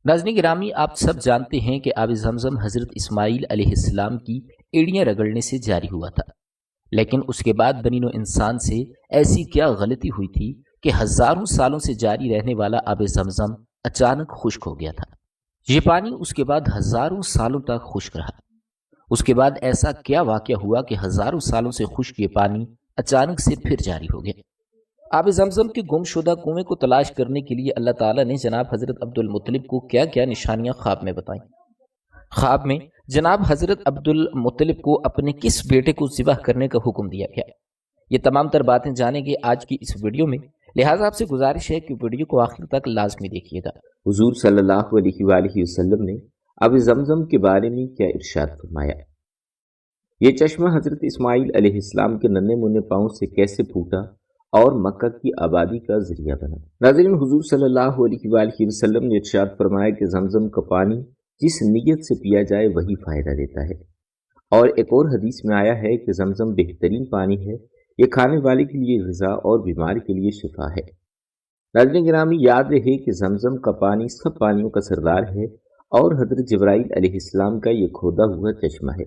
ناظرین گرامی، آپ سب جانتے ہیں کہ آب زمزم حضرت اسماعیل علیہ السلام کی ایڑیاں رگڑنے سے جاری ہوا تھا، لیکن اس کے بعد بنی نوع انسان سے ایسی کیا غلطی ہوئی تھی کہ ہزاروں سالوں سے جاری رہنے والا آب زمزم اچانک خشک ہو گیا تھا۔ یہ پانی اس کے بعد ہزاروں سالوں تک خشک رہا۔ اس کے بعد ایسا کیا واقعہ ہوا کہ ہزاروں سالوں سے خشک یہ پانی اچانک سے پھر جاری ہو گیا؟ آب زمزم کے گم شدہ کنویں کو تلاش کرنے کے لیے اللہ تعالیٰ نے جناب حضرت عبد المطلب کو کیا کیا نشانیاں خواب میں بتائیں؟ خواب میں جناب حضرت عبد المطلب کو اپنے کس بیٹے کو ذبح کرنے کا حکم دیا گیا؟ یہ تمام تر باتیں جانیں گے آج کی اس ویڈیو میں، لہٰذا آپ سے گزارش ہے کہ ویڈیو کو آخر تک لازمی دیکھیے گا۔ حضور صلی اللہ علیہ وآلہ وسلم نے آب زمزم کے بارے میں کیا ارشاد فرمایا؟ یہ چشمہ حضرت اسماعیل علیہ السلام کے ننھے منھے پاؤں سے کیسے پھوٹا اور مکہ کی آبادی کا ذریعہ بنا؟ ناظرین، حضور صلی اللہ علیہ وآلہ وسلم نے ارشاد فرمایا کہ زمزم کا پانی جس نیت سے پیا جائے وہی فائدہ دیتا ہے، اور ایک اور حدیث میں آیا ہے کہ زمزم بہترین پانی ہے، یہ کھانے والے کے لیے غذا اور بیماری کے لیے شفا ہے۔ ناظرین گرامی، یاد رہے کہ زمزم کا پانی سب پانیوں کا سردار ہے اور حضرت جبرائیل علیہ السلام کا یہ کھودا ہوا چشمہ ہے۔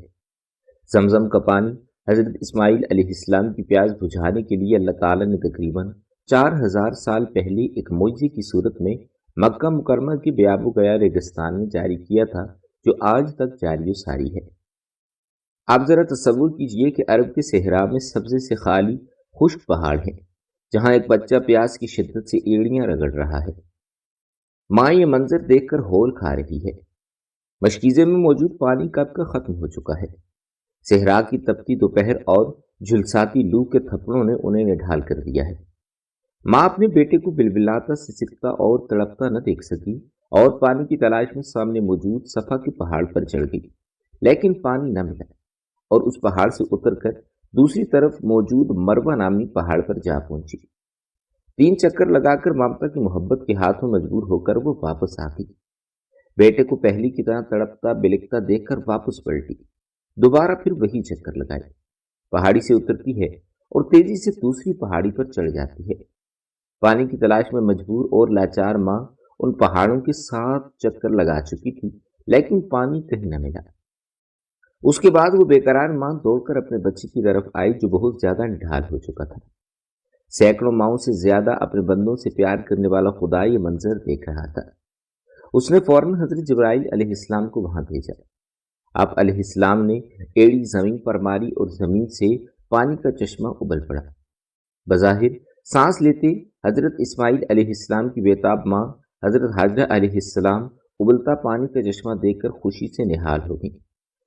زمزم کا پانی حضرت اسماعیل علیہ السلام کی پیاس بجھانے کے لیے اللہ تعالیٰ نے تقریباً 4000 سال پہلے ایک معجزے کی صورت میں مکہ مکرمہ کے بیاب و گیا ریگستان میں جاری کیا تھا، جو آج تک جاری و ساری ہے۔ آپ ذرا تصور کیجئے کہ عرب کے صحرا میں سبزے سے خالی خشک پہاڑ ہیں، جہاں ایک بچہ پیاس کی شدت سے ایڑیاں رگڑ رہا ہے۔ ماں یہ منظر دیکھ کر ہول کھا رہی ہے۔ مشکیزے میں موجود پانی کب کا ختم ہو چکا ہے۔ صحرا کی تپتی دوپہر اور جھلساتی لو کے تھپڑوں نے انہیں نڈھال کر دیا ہے۔ ماں اپنے بیٹے کو بلبلاتا سسکتا اور تڑپتا نہ دیکھ سکی اور پانی کی تلاش میں سامنے موجود صفا کے پہاڑ پر چڑھ گئی، لیکن پانی نہ ملا اور اس پہاڑ سے اتر کر دوسری طرف موجود مروہ نامی پہاڑ پر جا پہنچی۔ 3 چکر لگا کر ممتا کی محبت کے ہاتھوں مجبور ہو کر وہ واپس آ گئی۔ بیٹے کو پہلی کی طرح تڑپتا بلکتا دیکھ کر واپس پلٹی، دوبارہ پھر وہی چکر لگائے، پہاڑی سے اترتی ہے اور تیزی سے دوسری پہاڑی پر چڑھ جاتی ہے۔ پانی کی تلاش میں مجبور اور لاچار ماں ان پہاڑوں کے 7 چکر لگا چکی تھی، لیکن پانی کہیں نہ ملا۔ اس کے بعد وہ بے قرار ماں دوڑ کر اپنے بچے کی طرف آئی، جو بہت زیادہ نڈھال ہو چکا تھا۔ سینکڑوں ماؤں سے زیادہ اپنے بندوں سے پیار کرنے والا خدا یہ منظر دیکھ رہا تھا۔ اس نے فوراً حضرت جبرائیل علیہ السلام کو وہاں بھیجا۔ آپ علیہ السلام نے ایڑی زمین پر ماری اور زمین سے پانی کا چشمہ ابل پڑا۔ بظاہر سانس لیتے حضرت اسماعیل علیہ السلام کی بیتاب ماں حضرت حاجرہ علیہ السلام ابلتا پانی کا چشمہ دیکھ کر خوشی سے نہال ہو گئی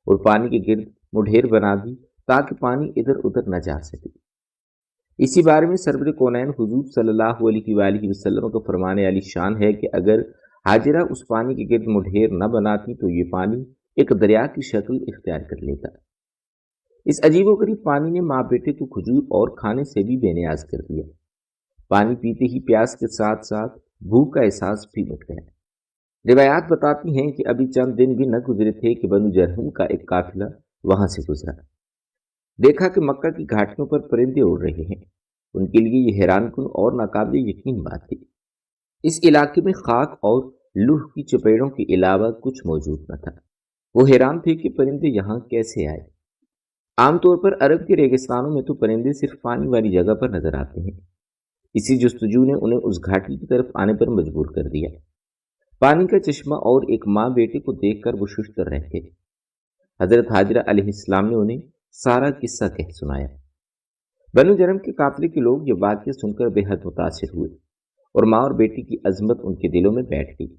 اور پانی کے گرد مڈھیر بنا دی تاکہ پانی ادھر ادھر نہ جا سکے۔ اسی بارے میں سرور کونین حضور صلی اللہ علیہ وآلہ وسلم کا فرمانے علی شان ہے کہ اگر حاجرہ اس پانی کے گرد مڈھیر نہ بناتی تو یہ پانی ایک دریا کی شکل اختیار کر لیتا۔ اس عجیب و غریب پانی نے ماں بیٹے کو کھجور اور کھانے سے بھی بے نیاز کر دیا۔ پانی پیتے ہی پیاس کے ساتھ ساتھ بھوک کا احساس بھی مٹ گیا۔ روایات بتاتی ہیں کہ ابھی چند دن بھی نہ گزرے تھے کہ بنو جرہم کا ایک قافلہ وہاں سے گزرا۔ دیکھا کہ مکہ کی گھاٹیوں پر پرندے اڑ رہے ہیں۔ ان کے لیے یہ حیران کن اور ناقابل یقین بات تھی۔ اس علاقے میں خاک اور لوہ کی چپیڑوں کے علاوہ کچھ موجود نہ تھا۔ وہ حیران تھے کہ پرندے یہاں کیسے آئے۔ عام طور پر عرب کے ریگستانوں میں تو پرندے صرف پانی والی جگہ پر نظر آتے ہیں۔ اسی جستجو نے انہیں اس گھاٹی کی طرف آنے پر مجبور کر دیا۔ پانی کا چشمہ اور ایک ماں بیٹے کو دیکھ کر وہ ششدر رہ گئے۔ حضرت حاجرہ علیہ السلام نے انہیں سارا قصہ کہہ سنایا۔ بنو جرم کے قافلے کے لوگ یہ واقعہ سن کر بے حد متاثر ہوئے اور ماں اور بیٹی کی عظمت ان کے دلوں میں بیٹھ گئی۔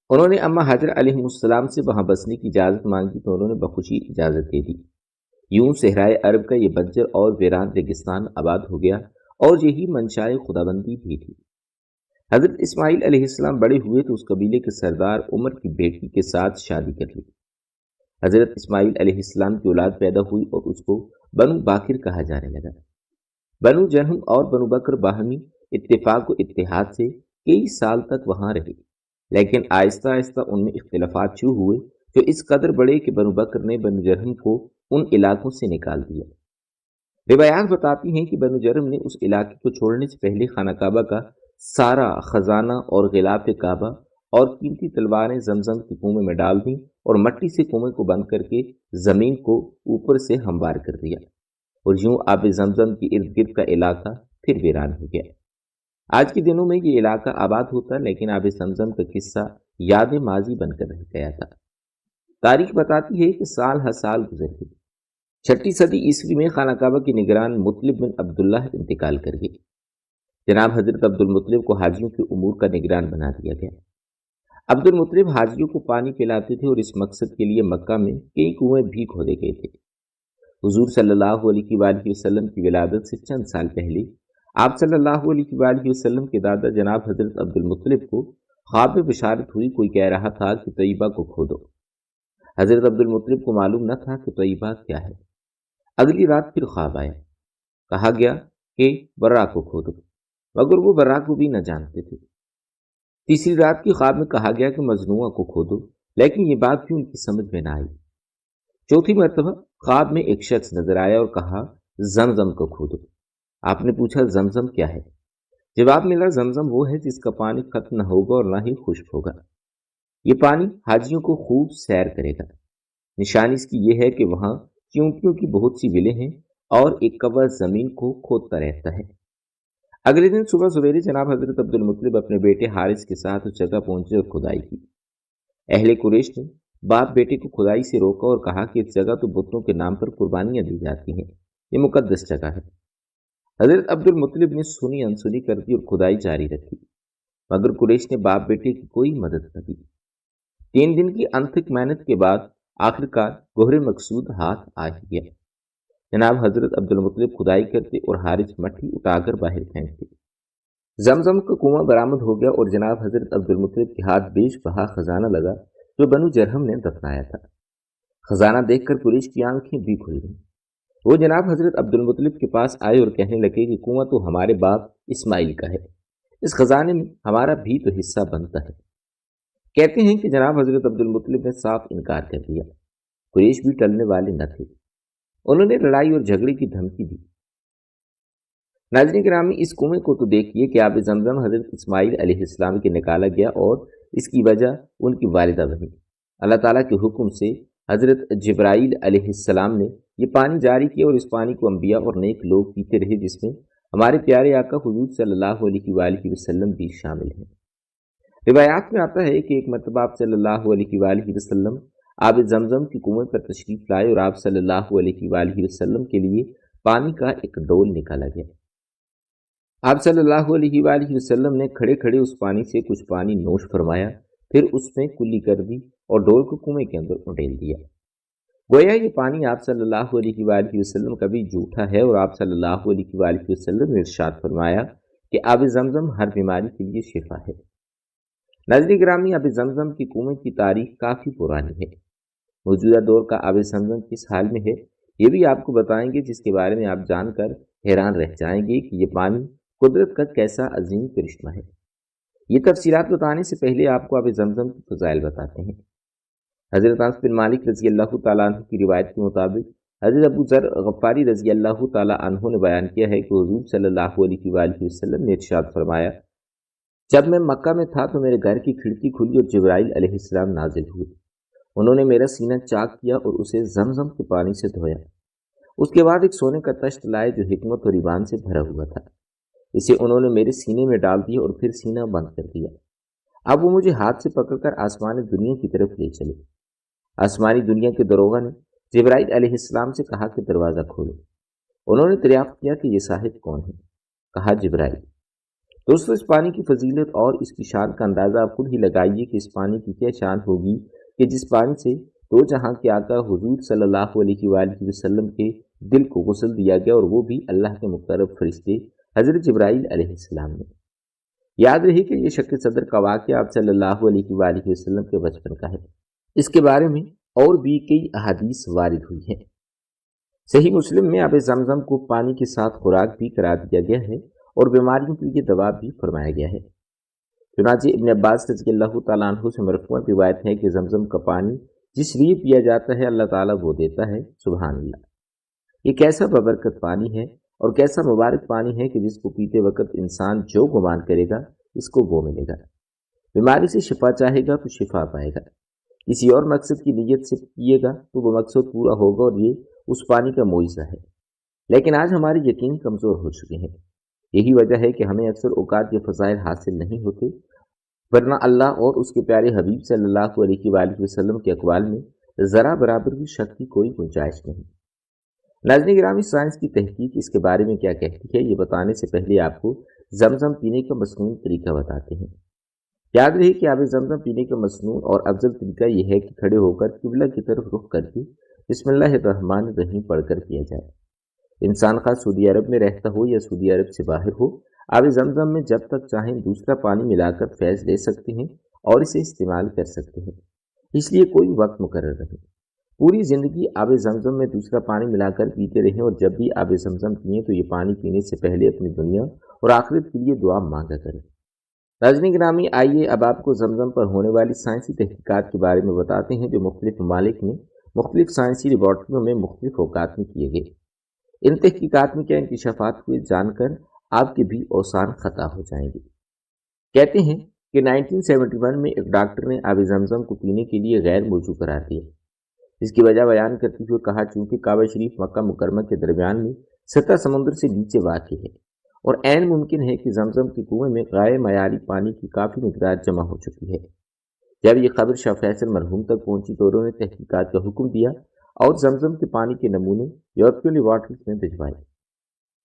انہوں نے اما حاجرہ علیہ السلام سے وہاں بسنے کی اجازت مانگی تو انہوں نے بخوشی اجازت دے دی۔ یوں صحرائے عرب کا یہ بنجر اور ویران ریگستان آباد ہو گیا اور یہی منشائے خداوندی بھی تھی۔ حضرت اسماعیل علیہ السلام بڑے ہوئے تو اس قبیلے کے سردار عمر کی بیٹی کے ساتھ شادی کر لی۔ حضرت اسماعیل علیہ السلام کی اولاد پیدا ہوئی اور اس کو بنو باکر کہا جانے لگا۔ بنو جرہم اور بنو بکر باہمی اتفاق و اتحاد سے کئی سال تک وہاں رہے، لیکن آہستہ آہستہ ان میں اختلافات شروع ہوئے جو اس قدر بڑے کہ بنو بکر نے بنو جرہم کو ان علاقوں سے نکال دیا۔ روایات بتاتی ہیں کہ بنو جرم نے اس علاقے کو چھوڑنے سے پہلے خانہ کعبہ کا سارا خزانہ اور غلاف کعبہ اور قیمتی تلواریں زمزم کے کنویں میں ڈال دیں اور مٹی سے کنویں کو بند کر کے زمین کو اوپر سے ہموار کر دیا، اور یوں آب زمزم کے ارد گرد کا علاقہ پھر ویران ہو گیا۔ آج کے دنوں میں یہ علاقہ آباد ہوتا، لیکن آب زمزم کا قصہ یاد ماضی بن کر رہ گیا تھا۔ تاریخ بتاتی ہے کہ سال ہر سال گزر گئی۔ 6 صدی عیسوی میں خانہ کعبہ کے نگران مطلب بن عبداللہ انتقال کر گئے۔ جناب حضرت عبد المطلب کو حاجیوں کے امور کا نگران بنا دیا گیا۔ عبد المطلب حاجیوں کو پانی پلاتے تھے اور اس مقصد کے لیے مکہ میں کئی کنویں بھی کھودے گئے تھے۔ حضور صلی اللہ علیہ وآلہ وسلم کی ولادت سے چند سال پہلے آپ صلی اللہ علیہ وآلہ وسلم کے دادا جناب حضرت عبد المطلب کو خواب میں بشارت ہوئی، کوئی کہہ رہا تھا کہ طیبہ کو کھودو۔ حضرت عبد المطلب کو معلوم نہ تھا کہ طیبہ کیا ہے۔ اگلی رات پھر خواب آیا، کہا گیا کہ برا کو کھودو، مگر وہ برا کو بھی نہ جانتے تھے۔ تیسری رات کی خواب میں کہا گیا کہ مجنوعہ کو کھودو، لیکن یہ بات بھی ان کی سمجھ میں نہ آئی۔ چوتھی مرتبہ خواب میں ایک شخص نظر آیا اور کہا زمزم کو کھودو۔ آپ نے پوچھا زمزم کیا ہے؟ جواب ملا زمزم وہ ہے جس کا پانی ختم نہ ہوگا اور نہ ہی خشک ہوگا۔ یہ پانی حاجیوں کو خوب سیر کرے گا۔ نشانی اس کی یہ ہے کہ وہاں چیونٹیوں کی بہت سی بلیں ہیں اور ایک کوا زمین کو کھودتا رہتا ہے۔ اگلے دن صبح سویرے جناب حضرت عبد المطلب اپنے بیٹے حارث کے ساتھ اس جگہ پہنچے اور کھدائی کی۔ اہل قریش نے باپ بیٹے کو کھدائی سے روکا اور کہا کہ اس جگہ تو بتوں کے نام پر قربانیاں دی جاتی ہیں، یہ مقدس جگہ ہے۔ حضرت عبد المطلب نے سنی انسنی کر دی اور کھدائی جاری رکھی، مگر قریش نے باپ بیٹے کی کوئی مدد نہ کی۔ 3 دن کی انتھک محنت کے بعد آخرکار گوہر مقصود ہاتھ آ ہی گیا۔ جناب حضرت عبد المطلب کھدائی کرتے اور حارث مٹی اٹھا کر باہر پھینکتے۔ زمزم کا کنواں برآمد ہو گیا اور جناب حضرت عبد المطلب کے ہاتھ بیش بہا خزانہ لگا جو بنو جرہم نے دفنایا تھا۔ خزانہ دیکھ کر قریش کی آنکھیں بھی کھل گئیں۔ وہ جناب حضرت عبد المطلب کے پاس آئے اور کہنے لگے کہ کنواں تو ہمارے باپ اسماعیل کا ہے، اس خزانے میں ہمارا بھی تو حصہ بنتا ہے۔ کہتے ہیں کہ جناب حضرت عبد المطلب نے صاف انکار کر دیا۔ قریش بھی ٹلنے والے نہ تھے، انہوں نے لڑائی اور جھگڑے کی دھمکی دی۔ ناظرین گرامی، اس کنویں کو تو دیکھیے کہ آب زمزم حضرت اسماعیل علیہ السلام کے نکالا گیا اور اس کی وجہ ان کی والدہ بنی۔ اللہ تعالیٰ کے حکم سے حضرت جبرائیل علیہ السلام نے یہ پانی جاری کیا اور اس پانی کو انبیاء اور نیک لوگ پیتے رہے، جس میں ہمارے پیارے آقا حضور صلی اللہ علیہ وآلہ وسلم بھی شامل ہیں۔ روایات میں آتا ہے کہ ایک مرتبہ آپ صلی اللہ علیہ وآلہ وسلم آب زمزم کی کنویں پر تشریف لائے اور آپ صلی اللہ علیہ وآلہ وسلم کے لیے پانی کا ایک ڈول نکالا گیا۔ آپ صلی اللہ علیہ وآلہ وسلم نے کھڑے کھڑے اس پانی سے کچھ پانی نوش فرمایا، پھر اس میں کلی کر دی اور ڈول کو کنویں کے اندر اڈیل دیا۔ گویا یہ پانی آپ صلی اللہ علیہ وآلہ وسلم کا بھی جھوٹا ہے، اور آپ صلی اللہ علیہ وآلہ وسلم نے ارشاد فرمایا کہ آب زمزم ہر بیماری کے لیے شفا ہے۔ ناظرین گرامی، آب زمزم کی کنویں کی تاریخ کافی پرانی ہے۔ موجودہ دور کا آب زمزم کس حال میں ہے یہ بھی آپ کو بتائیں گے، جس کے بارے میں آپ جان کر حیران رہ جائیں گے کہ یہ پانی قدرت کا کیسا عظیم کرشمہ ہے۔ یہ تفصیلات بتانے سے پہلے آپ کو آب زمزم کی فضائل بتاتے ہیں۔ حضرت انس بن مالک رضی اللہ تعالیٰ عنہ کی روایت کے مطابق حضرت ابو ذر غفاری رضی اللہ تعالیٰ عنہ نے بیان کیا ہے کہ حضور صلی اللہ علیہ وآلہ وسلم نے ارشاد فرمایا، جب میں مکہ میں تھا تو میرے گھر کی کھڑکی کھلی اور جبرائیل علیہ السلام نازل ہوئے۔ انہوں نے میرا سینہ چاک کیا اور اسے زمزم کے پانی سے دھویا۔ اس کے بعد ایک سونے کا تشت لائے جو حکمت اور ایمان سے بھرا ہوا تھا، اسے انہوں نے میرے سینے میں ڈال دیا اور پھر سینہ بند کر دیا۔ اب وہ مجھے ہاتھ سے پکڑ کر آسمانی دنیا کی طرف لے چلے۔ آسمانی دنیا کے دروغہ نے جبرائیل علیہ السلام سے کہا کہ دروازہ کھولو۔ انہوں نے دریافت کیا کہ یہ صاحب کون ہے؟ کہا جبرائیل۔ دوستو، اس پانی کی فضیلت اور اس کی شان کا اندازہ آپ خود ہی لگائیے کہ اس پانی کی کیا شان ہوگی کہ جس پانی سے دو جہاں کے آقا حضور صلی اللہ علیہ وآلہ وسلم کے دل کو غسل دیا گیا، اور وہ بھی اللہ کے مقرب فرشتے حضرت جبرائیل علیہ السلام نے۔ یاد رہے کہ یہ شق صدر کا واقعہ آپ صلی اللہ علیہ وآلہ وسلم کے بچپن کا ہے۔ اس کے بارے میں اور بھی کئی احادیث وارد ہوئی ہیں۔ صحیح مسلم میں آب زمزم کو پانی کے ساتھ خوراک بھی قرار دیا گیا ہے اور بیماریوں کے لیے دوا بھی فرمایا گیا ہے۔ چنانچہ ابن عباس رضی اللہ تعالیٰ عنہ سے مرفوع روایت ہے کہ زمزم کا پانی جس لیے پیا جاتا ہے اللہ تعالیٰ وہ دیتا ہے، سبحان اللہ۔ یہ کیسا ببرکت پانی ہے اور کیسا مبارک پانی ہے کہ جس کو پیتے وقت انسان جو گمان کرے گا اس کو وہ ملے گا۔ بیماری سے شفا چاہے گا تو شفا پائے گا، کسی اور مقصد کی نیت سے پیے گا تو وہ مقصد پورا ہوگا، اور یہ اس پانی کا معجزہ ہے۔ لیکن آج ہمارے یقین کمزور ہو چکے ہیں۔ یہی وجہ ہے کہ ہمیں اکثر اوقات یہ فضائل حاصل نہیں ہوتے، ورنہ اللہ اور اس کے پیارے حبیب صلی اللہ علیہ وآلہ وسلم کے اقوال میں ذرا برابر بھی شک کی کوئی گنجائش نہیں۔ ناظرین گرامی، سائنس کی تحقیق اس کے بارے میں کیا کہتی ہے، یہ بتانے سے پہلے آپ کو زمزم پینے کا مصنون طریقہ بتاتے ہیں۔ یاد رہے کہ آب زمزم پینے کا مصنون اور افضل طریقہ یہ ہے کہ کھڑے ہو کر قبلہ کی طرف رخ کر کے بسم اللہ الرحمن الرحیم پڑھ کر کیا جائے۔ انسان خاص سعودی عرب میں رہتا ہو یا سعودی عرب سے باہر ہو، آب زمزم میں جب تک چاہیں دوسرا پانی ملا کر فیض لے سکتے ہیں اور اسے استعمال کر سکتے ہیں، اس لیے کوئی وقت مقرر نہیں۔ پوری زندگی آب زمزم میں دوسرا پانی ملا کر پیتے رہیں، اور جب بھی آب زمزم پئیں تو یہ پانی پینے سے پہلے اپنی دنیا اور آخرت کے لیے دعا مانگا کریں۔ ناظرین گرامی، آئیے اب آپ کو زمزم پر ہونے والی سائنسی تحقیقات کے بارے میں بتاتے ہیں جو مختلف ممالک میں مختلف سائنسی لیبارٹریوں میں مختلف اوقات میں کیے گئے۔ ان تحقیقات میں کیا انکشافات ہوئے جان کر آپ کے بھی اوسان خطا ہو جائیں گے۔ کہتے ہیں کہ 1971 میں ایک ڈاکٹر نے آب زمزم کو پینے کے لیے غیر موزوں قرار دیا۔ اس کی وجہ بیان کرتے ہوئے کہا، چونکہ کعبہ شریف مکہ مکرمہ کے درمیان میں سطح سمندر سے نیچے واقع ہے اور عین ممکن ہے کہ زمزم کے کنویں میں غیر معیاری پانی کی کافی مقدار جمع ہو چکی ہے۔ جب یہ خبر شاہ فیصل مرحوم تک پہنچی تو انہوں نے تحقیقات کا حکم دیا اور زمزم کے پانی کے نمونے یورپین لیبارٹریز میں بھجوائے۔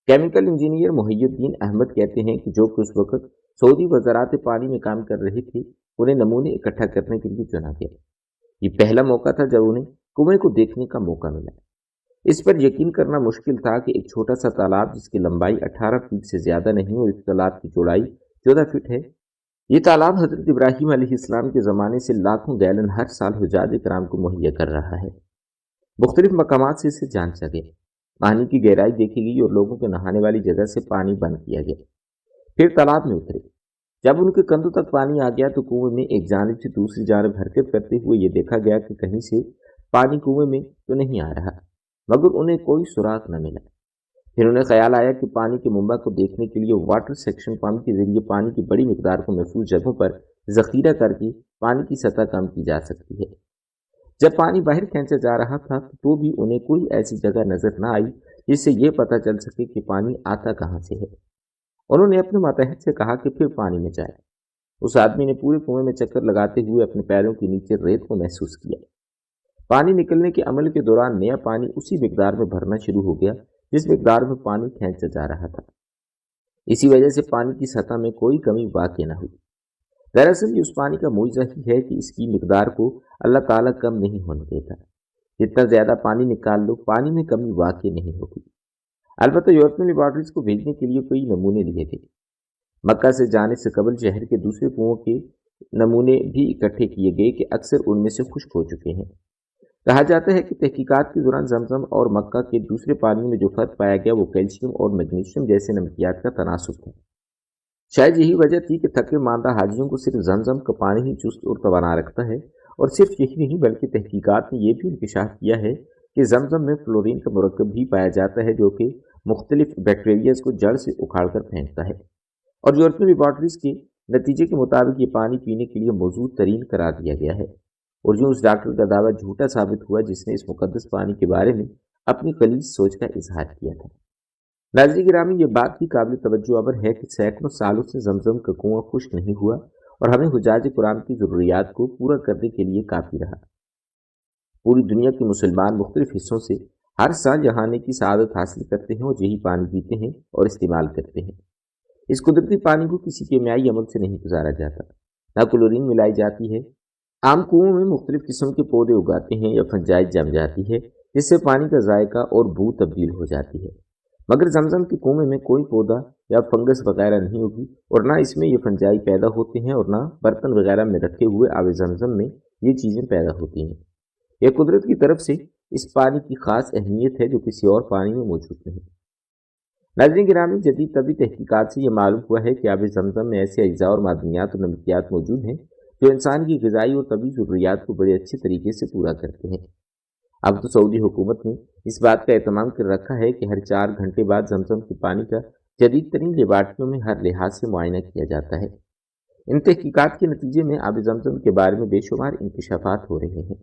کیمیکل انجینئر محی الدین احمد کہتے ہیں کہ جو کہ اس وقت سعودی وزارت پانی میں کام کر رہے تھے، انہیں نمونے اکٹھا کرنے کے لیے چنا گیا۔ یہ پہلا موقع تھا جب انہیں کنویں کو دیکھنے کا موقع ملا۔ اس پر یقین کرنا مشکل تھا کہ ایک چھوٹا سا تالاب جس کی لمبائی 18 فٹ سے زیادہ نہیں اور اس تالاب کی چوڑائی 14 فٹ ہے، یہ تالاب حضرت ابراہیم علیہ السلام کے زمانے سے لاکھوں گیلن ہر سال حجاج کرام کو مہیا کر رہا ہے۔ مختلف مقامات سے اسے جانچا گیا، پانی کی گہرائی دیکھی گئی اور لوگوں کے نہانے والی جگہ سے پانی بند کیا گیا۔ پھر تالاب میں اترے، جب ان کے کندھوں تک پانی آ گیا تو کنویں میں ایک جانب سے دوسری جانب حرکت کرتے ہوئے یہ دیکھا گیا کہ کہیں سے پانی کنویں میں تو نہیں آ رہا، مگر انہیں کوئی سراغ نہ ملا۔ پھر انہیں خیال آیا کہ پانی کے منبع کو دیکھنے کے لیے واٹر سیکشن پمپ کے ذریعے پانی کی بڑی مقدار کو محفوظ جگہوں پر ذخیرہ کر کے پانی کی سطح کم کی جا سکتی ہے۔ جب پانی باہر کھینچا جا رہا تھا تو بھی انہیں کوئی ایسی جگہ نظر نہ آئی جس سے یہ پتہ چل سکے کہ پانی آتا کہاں سے ہے۔ انہوں نے اپنے ماتحت سے کہا کہ پھر پانی میں جائے۔ اس آدمی نے پورے کنویں میں چکر لگاتے ہوئے اپنے پیروں کے نیچے ریت کو محسوس کیا۔ پانی نکلنے کے عمل کے دوران نیا پانی اسی مقدار میں بھرنا شروع ہو گیا جس مقدار میں پانی کھینچا جا رہا تھا۔ اسی وجہ سے پانی کی سطح میں کوئی کمی واقع نہ ہوئی۔ دراصل یہ اس پانی کا معجزہ ہی ہے کہ اس کی مقدار کو اللہ تعالیٰ کم نہیں ہونے دیتا۔ جتنا زیادہ پانی نکال لو، پانی میں کمی واقع نہیں ہوگی۔ البتہ یورپین لیبارٹریز کو بھیجنے کے لیے کئی نمونے لیے گئے۔ مکہ سے جانے سے قبل شہر کے دوسرے کنووں کے نمونے بھی اکٹھے کیے گئے کہ اکثر ان میں سے خشک ہو چکے ہیں۔ کہا جاتا ہے کہ تحقیقات کے دوران زمزم اور مکہ کے دوسرے پانی میں جو فرق پایا گیا وہ کیلشیم اور میگنیشیم جیسے نمکیات کا تناسب تھا۔ شاید یہی وجہ تھی کہ تھکے ماندہ حاجیوں کو صرف زمزم کا پانی ہی چست اور توانا رکھتا ہے، اور صرف یہی نہیں بلکہ تحقیقات نے یہ بھی انکشاف کیا ہے کہ زمزم میں فلورین کا مرکب بھی پایا جاتا ہے جو کہ مختلف بیکٹیریاز کو جڑ سے اکھاڑ کر پھینکتا ہے، اور یورپین لیبارٹریز کے نتیجے کے مطابق یہ پانی پینے کے لیے موجود ترین قرار دیا گیا ہے، اور یوں اس ڈاکٹر کا دعویٰ جھوٹا ثابت ہوا جس نے اس مقدس پانی کے بارے میں اپنی غلیظ سوچ کا اظہار کیا تھا۔ ناظرین گرامی، یہ بات بھی قابل توجہ ابر ہے کہ سینکڑوں سالوں سے زمزم کا کنواں خشک نہیں ہوا اور ہمیں حجاج کرام کی ضروریات کو پورا کرنے کے لیے کافی رہا۔ پوری دنیا کے مسلمان مختلف حصوں سے ہر سال یہاں آنے کی سعادت حاصل کرتے ہیں اور یہی پانی پیتے ہیں اور استعمال کرتے ہیں۔ اس قدرتی پانی کو کسی کیمیائی عمل سے نہیں گزارا جاتا، نہ کلورین ملائی جاتی ہے۔ عام کنووں میں مختلف قسم کے پودے اگاتے ہیں یا فنجائز جم جاتی ہے جس سے پانی کا ذائقہ اور بو تبدیل ہو جاتی ہے، مگر زمزم کے کنویں میں کوئی پودا یا فنگس وغیرہ نہیں ہوگی اور نہ اس میں یہ فنجائی پیدا ہوتے ہیں اور نہ برتن وغیرہ میں رکھے ہوئے آب زمزم میں یہ چیزیں پیدا ہوتی ہیں۔ یہ قدرت کی طرف سے اس پانی کی خاص اہمیت ہے جو کسی اور پانی میں موجود نہیں۔ ناظرین گرامی، جدید طبی تحقیقات سے یہ معلوم ہوا ہے کہ آب زمزم میں ایسے اجزاء اور معدنیات اور نمکیات موجود ہیں جو انسان کی غذائی اور طبی ضروریات کو بڑے اچھے طریقے سے پورا کرتے ہیں۔ اب تو سعودی حکومت نے اس بات کا اہتمام کر رکھا ہے کہ ہر 4 گھنٹے بعد زمزم کے پانی کا جدید ترین لیبارٹریوں میں ہر لحاظ سے معائنہ کیا جاتا ہے۔ ان تحقیقات کے نتیجے میں آب زمزم کے بارے میں بے شمار انکشافات ہو رہے ہیں۔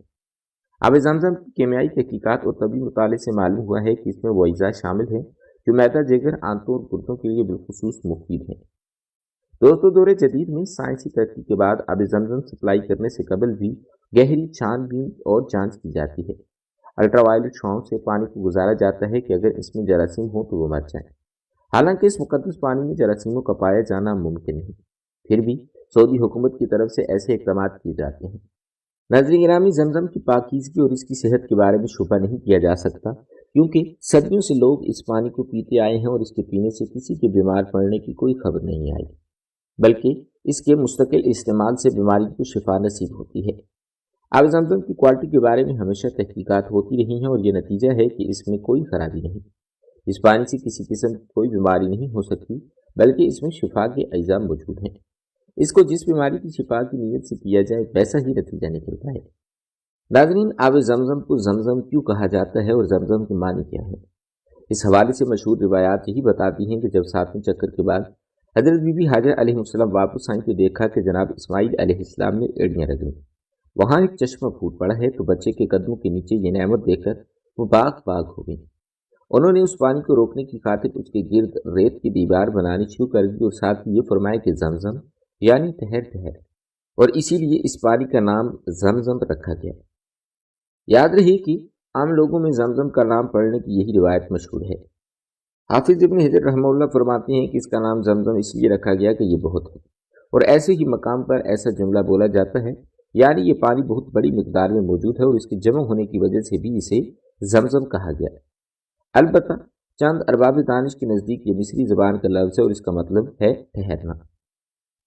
آب زمزم کی کیمیائی تحقیقات اور طبی مطالعے سے معلوم ہوا ہے کہ اس میں وہ اجزاء شامل ہیں جو معدہ، جگر، آنتوں اور گردوں کے لیے بالخصوص مفید ہیں۔ دوستو، دور جدید میں سائنسی ترقی کے بعد آب زمزم سپلائی کرنے سے قبل بھی گہری چھان بین اور جانچ کی جاتی ہے۔ الٹرا وائلٹ شعاؤں سے پانی کو گزارا جاتا ہے کہ اگر اس میں جراثیم ہوں تو وہ مر جائیں۔ حالانکہ اس مقدس پانی میں جراثیموں کا پایا جانا ممکن نہیں، پھر بھی سعودی حکومت کی طرف سے ایسے اقدامات کیے جاتے ہیں۔ ناظرین گرامی، زمزم کی پاکیزگی اور اس کی صحت کے بارے میں شبہ نہیں کیا جا سکتا، کیونکہ صدیوں سے لوگ اس پانی کو پیتے آئے ہیں اور اس کے پینے سے کسی کے بیمار پڑنے کی کوئی خبر نہیں آئی، بلکہ اس کے مستقل استعمال سے بیماری کو شفا نصیب ہوتی ہے۔ آب زمزم کی کوالٹی کے بارے میں ہمیشہ تحقیقات ہوتی رہی ہیں اور یہ نتیجہ ہے کہ اس میں کوئی خرابی نہیں۔ اس پانی سے کسی قسم کی کوئی بیماری نہیں ہو سکتی، بلکہ اس میں شفا کے اجزاء موجود ہیں۔ اس کو جس بیماری کی شفا کی نیت سے پیا جائے ویسا ہی نتیجہ نکلتا ہے۔ ناظرین، آب زمزم کو زمزم کیوں کہا جاتا ہے اور زمزم کے معنی کیا ہے؟ اس حوالے سے مشہور روایات یہی بتاتی ہیں کہ جب 7ویں چکر کے بعد حضرت بی بی حاجرہ علیہ السلام واپس آئیں تو دیکھا کہ جناب اسماعیل علیہ السلام نے ایڑیاں رگڑیں۔ وہاں ایک چشمہ پھوٹ پڑا ہے تو بچے کے قدموں کے نیچے یہ نعمت دیکھ کر وہ باغ باغ ہو گئی۔ انہوں نے اس پانی کو روکنے کی خاطر اس کے گرد ریت کی دیوار بنانی شروع کر دی اور ساتھ ہی یہ فرمایا کہ زمزم یعنی ٹھہر ٹھہر، اور اسی لیے اس پانی کا نام زمزم رکھا گیا۔ یاد رہے کہ عام لوگوں میں زمزم کا نام پڑھنے کی یہی روایت مشہور ہے۔ حافظ ابن حجر رحمہ اللہ فرماتے ہیں کہ اس کا نام زمزم اس لیے رکھا گیا کہ یہ بہت ہے، اور ایسے ہی مقام پر ایسا جملہ بولا جاتا ہے، یعنی یہ پانی بہت بڑی مقدار میں موجود ہے اور اس کے جمع ہونے کی وجہ سے بھی اسے زمزم کہا گیا۔ البتہ چند ارباب دانش کے نزدیک یہ مصری زبان کا لفظ ہے اور اس کا مطلب ہے ٹھہرنا۔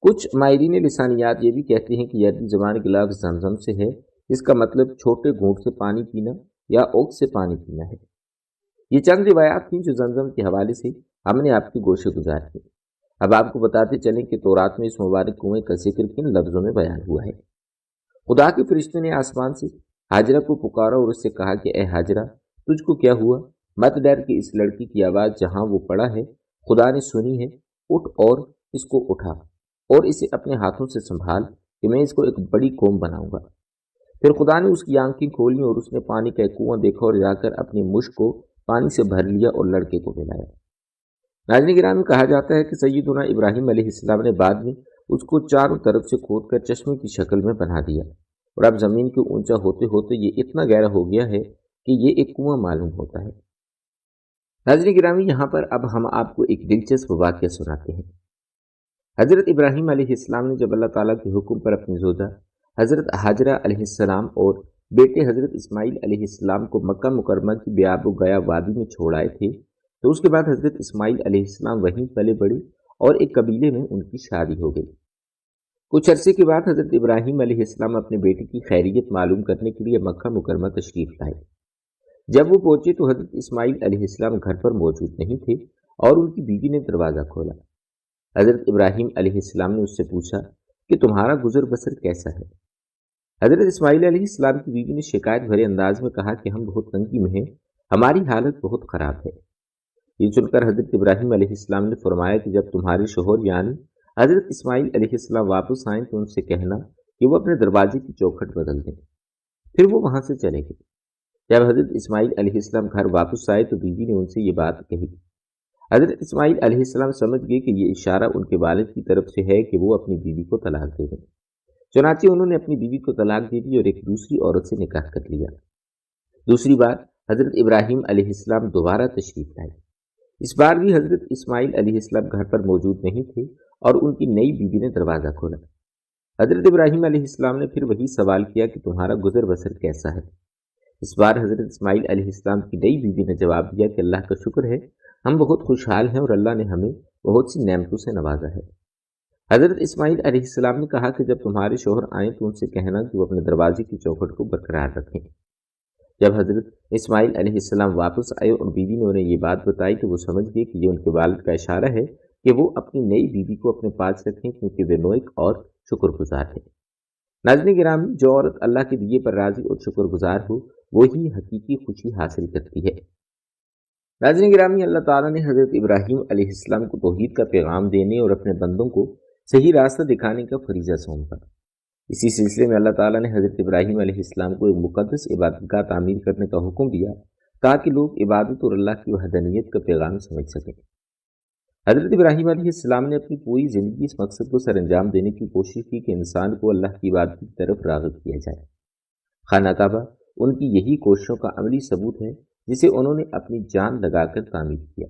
کچھ ماہرین لسانیات یہ بھی کہتے ہیں کہ یہ عربی زبان کے لفظ زمزم سے ہے، جس کا مطلب چھوٹے گھونٹ سے پانی پینا یا اوک سے پانی پینا ہے۔ یہ چند روایات تھیں جو زمزم کے حوالے سے ہم نے آپ کی گوشے گزار کی۔ اب آپ کو بتاتے چلیں کہ تورات میں اس مبارک کنویں کا ذکر کن لفظوں میں بیان ہوا ہے۔ خدا کے فرشتے نے آسمان سے ہاجرہ کو پکارا اور اس سے کہا کہ اے ہاجرہ، تجھ کو کیا ہوا؟ مت ڈر کہ اس لڑکی کی آواز جہاں وہ پڑا ہے خدا نے سنی ہے، اٹھ اور اس کو اٹھا اور اسے اپنے ہاتھوں سے سنبھال کہ میں اس کو ایک بڑی قوم بناؤں گا۔ پھر خدا نے اس کی آنکھیں کھولی اور اس نے پانی کا ایک کنواں دیکھا اور جا کر اپنی مشک کو پانی سے بھر لیا اور لڑکے کو پلایا۔ ناظرین گرامی، کہا جاتا ہے کہ سیدنا ابراہیم علیہ السلام نے بعد میں اس کو چاروں طرف سے کھود کر چشمے کی شکل میں بنا دیا، اور اب زمین کے اونچا ہوتے ہوتے یہ اتنا گہرا ہو گیا ہے کہ یہ ایک کنواں معلوم ہوتا ہے۔ ناظرین گرامی، یہاں پر اب ہم آپ کو ایک دلچسپ واقعہ سناتے ہیں۔ حضرت ابراہیم علیہ السلام نے جب اللہ تعالیٰ کے حکم پر اپنی زوجہ حضرت حاجرہ علیہ السلام اور بیٹے حضرت اسماعیل علیہ السلام کو مکہ مکرمہ کی بیاب و گیا وادی میں چھوڑ آئے تھے، تو اس کے بعد حضرت اسماعیل علیہ السلام وہیں پلے بڑھے اور ایک قبیلے میں ان کی شادی ہو گئی۔ کچھ عرصے کے بعد حضرت ابراہیم علیہ السلام اپنے بیٹے کی خیریت معلوم کرنے کے لیے مکہ مکرمہ تشریف لائے۔ جب وہ پہنچے تو حضرت اسماعیل علیہ السلام گھر پر موجود نہیں تھے اور ان کی بیوی نے دروازہ کھولا۔ حضرت ابراہیم علیہ السلام نے اس سے پوچھا کہ تمہارا گزر بسر کیسا ہے؟ حضرت اسماعیل علیہ السلام کی بیوی نے شکایت بھرے انداز میں کہا کہ ہم بہت تنگی میں ہیں، ہماری حالت بہت خراب ہے۔ یہ سن کر حضرت ابراہیم علیہ السلام نے فرمایا کہ جب تمہارے شوہر یعنی حضرت اسماعیل علیہ السلام واپس آئیں تو ان سے کہنا کہ وہ اپنے دروازے کی چوکھٹ بدل دیں۔ پھر وہ وہاں سے چلے گئے۔ جب حضرت اسماعیل علیہ السلام گھر واپس آئے تو بیوی نے ان سے یہ بات کہی۔ حضرت اسماعیل علیہ السلام سمجھ گئے کہ یہ اشارہ ان کے والد کی طرف سے ہے کہ وہ اپنی بیوی کو طلاق دے دیں۔ چنانچہ انہوں نے اپنی بیوی کو طلاق دے دی اور ایک دوسری عورت سے نکاح کر لیا۔ دوسری بار حضرت ابراہیم علیہ السلام دوبارہ تشریف لائے۔ اس بار بھی حضرت اسماعیل علیہ السلام گھر پر موجود نہیں تھے اور ان کی نئی بیوی نے دروازہ کھولا۔ حضرت ابراہیم علیہ السلام نے پھر وہی سوال کیا کہ تمہارا گزر بسر کیسا ہے؟ اس بار حضرت اسماعیل علیہ السلام کی نئی بیوی نے جواب دیا کہ اللہ کا شکر ہے، ہم بہت خوشحال ہیں اور اللہ نے ہمیں بہت سی نعمتوں سے نوازا ہے۔ حضرت اسماعیل علیہ السلام نے کہا کہ جب تمہارے شوہر آئیں تو ان سے کہنا کہ وہ اپنے دروازے کی چوکھٹ کو برقرار رکھیں۔ جب حضرت اسماعیل علیہ السلام واپس آئے اور بیوی نے انہیں یہ بات بتائی تو وہ سمجھ گئے کہ یہ ان کے والد کا اشارہ ہے کہ وہ اپنی نئی بیوی کو اپنے پاس رکھیں کیونکہ وہ نیک اور شکر گزار ہے۔ ناظرین گرامی، جو عورت اللہ کے دیے پر راضی اور شکر گزار ہو وہی حقیقی خوشی حاصل کرتی ہے۔ ناظرین گرامی، اللہ تعالیٰ نے حضرت ابراہیم علیہ السلام کو توحید کا پیغام دینے اور اپنے بندوں کو صحیح راستہ دکھانے کا فریضہ سونپا۔ اسی سلسلے میں اللہ تعالیٰ نے حضرت ابراہیم علیہ السلام کو ایک مقدس عبادت گاہ تعمیر کرنے کا حکم دیا تاکہ لوگ عبادت اور اللہ کی وحدانیت کا پیغام سمجھ سکیں۔ حضرت ابراہیم علیہ السلام نے اپنی پوری زندگی اس مقصد کو سر انجام دینے کی کوشش کی کہ انسان کو اللہ کی عبادت کی طرف راغب کیا جائے۔ خانہ کعبہ ان کی یہی کوششوں کا عملی ثبوت ہے جسے انہوں نے اپنی جان لگا کر تعمیر کیا۔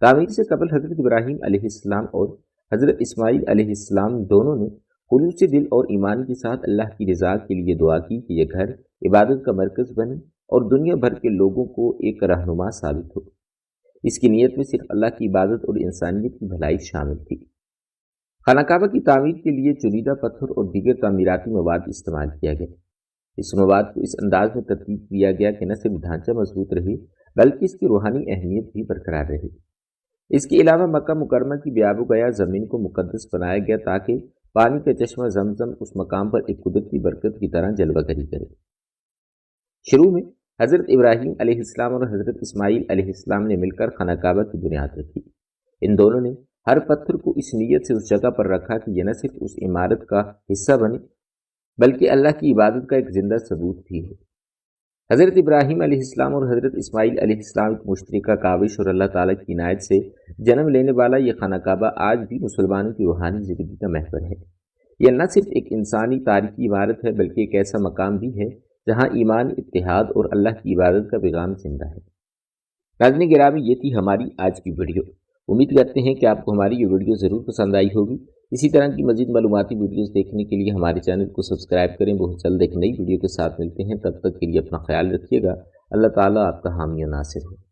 تعمیر سے قبل حضرت ابراہیم علیہ السلام اور حضرت اسماعیل علیہ السلام دونوں نے خلوص دل اور ایمان کے ساتھ اللہ کی رضا کے لیے دعا کی کہ یہ گھر عبادت کا مرکز بنے اور دنیا بھر کے لوگوں کو ایک رہنما ثابت ہو۔ اس کی نیت میں صرف اللہ کی عبادت اور انسانیت کی بھلائی شامل تھی۔ خانہ کعبہ کی تعمیر کے لیے چنیدہ پتھر اور دیگر تعمیراتی مواد استعمال کیا گیا۔ اس مواد کو اس انداز میں ترتیب دیا گیا کہ نہ صرف ڈھانچہ مضبوط رہے بلکہ اس کی روحانی اہمیت بھی برقرار رہے۔ اس کے علاوہ مکہ مکرمہ کی بیاب و گیا زمین کو مقدس بنایا گیا تاکہ پانی کا چشمہ زمزم اس مقام پر ایک قدرتی برکت کی طرح جلوہ گری کرے۔ شروع میں حضرت ابراہیم علیہ السلام اور حضرت اسماعیل علیہ السلام نے مل کر خانہ کعبہ کی بنیاد رکھی۔ ان دونوں نے ہر پتھر کو اس نیت سے اس جگہ پر رکھا کہ یہ نہ صرف اس عمارت کا حصہ بنے بلکہ اللہ کی عبادت کا ایک زندہ ثبوت بھی ہو۔ حضرت ابراہیم علیہ السلام اور حضرت اسماعیل علیہ السلام ایک مشترکہ کاوش اور اللہ تعالیٰ کی عنایت سے جنم لینے والا یہ خانہ کعبہ آج بھی مسلمانوں کی روحانی زندگی کا محور ہے۔ یہ نہ صرف ایک انسانی تاریخی عمارت ہے بلکہ ایک ایسا مقام بھی ہے جہاں ایمان، اتحاد اور اللہ کی عبادت کا پیغام زندہ ہے۔ ناظرین گرامی، یہ تھی ہماری آج کی ویڈیو۔ امید کرتے ہیں کہ آپ کو ہماری یہ ویڈیو ضرور پسند آئی ہوگی۔ اسی طرح کی مزید معلوماتی ویڈیوز دیکھنے کے لیے ہمارے چینل کو سبسکرائب کریں۔ بہت جلد ایک نئی ویڈیو کے ساتھ ملتے ہیں، تب تک کے لیے اپنا خیال رکھیے گا۔ اللہ تعالیٰ آپ کا حامی و ناصر ہو۔